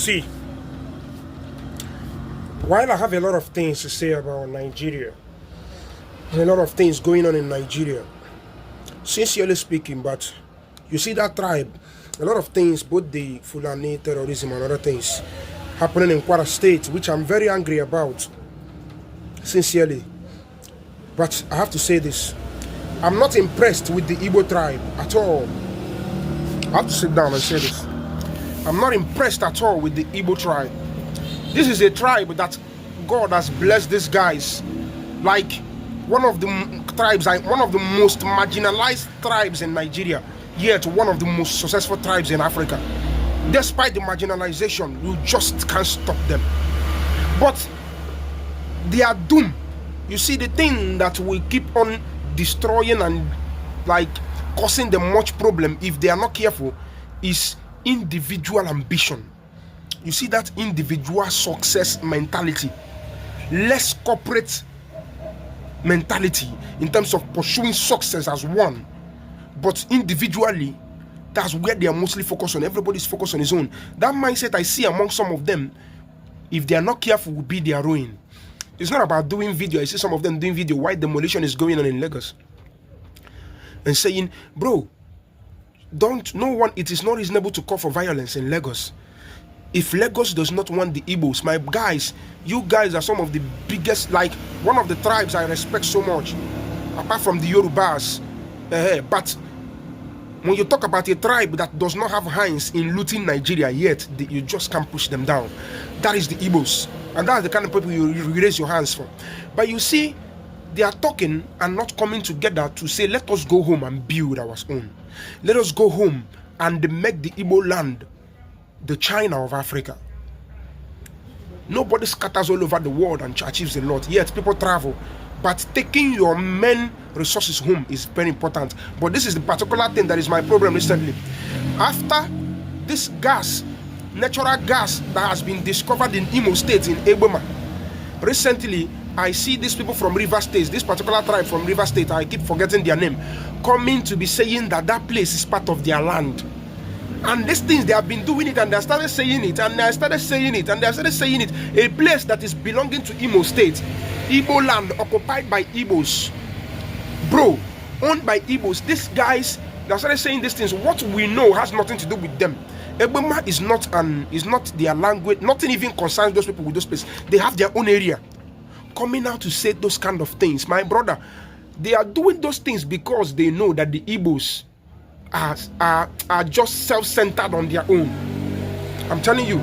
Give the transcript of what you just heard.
See, while I have a lot of things to say about Nigeria, a lot of things going on in Nigeria, sincerely speaking, but you see that tribe, a lot of things, both the Fulani terrorism and other things happening in Kwara State, which I'm very angry about, sincerely. But I have to say this, I'm not impressed with the Igbo tribe at all. I have to sit down and say this. I'm not impressed at all with the Igbo tribe. This is a tribe that God has blessed these guys. Like one of the tribes, one of the most marginalized tribes in Nigeria, yet one of the most successful tribes in Africa. Despite the marginalization, you just can't stop them. But they are doomed. You see, the thing that will keep on destroying and like causing them much problem if they are not careful is individual ambition. You see that individual success mentality, less corporate mentality in terms of pursuing success as one, but individually, that's where they are mostly focused on. Everybody's focused on his own. That mindset I see among some of them, if they are not careful, will be their ruin. It's not about doing video. I see some of them doing video while demolition is going on in Lagos and saying, bro, it is not reasonable to call for violence in Lagos. If Lagos does not want the Igbos, my guys, you guys are some of the biggest, like one of the tribes I respect so much, apart from the Yorubas. But when you talk about a tribe that does not have hands in looting Nigeria yet, you just can't push them down. That is the Igbos. And that's the kind of people you raise your hands for. But you see, they are talking and not coming together to say, let us go home and build our own. Let us go home and make the Igbo land the China of Africa. Nobody scatters all over the world and achieves a lot. Yet people travel. But taking your main resources home is very important. But this is the particular thing that is my problem recently. After this gas, natural gas that has been discovered in Imo State, in Eboma, recently I see these people from River State, this particular tribe from River State, I keep forgetting their name, coming to be saying that that place is part of their land. And these things, they have been doing it, and they started saying it, and I started saying it, and they started saying it. A place that is belonging to Imo State, Igbo land, occupied by Igbos, bro, owned by Igbos. These guys, they started saying these things. What we know has nothing to do with them. Eboma is not their language. Nothing even concerns those people with those places. They have their own area. Coming out to say those kind of things, my brother, they are doing those things because they know that the Igbos are just self-centered on their own. I'm telling you.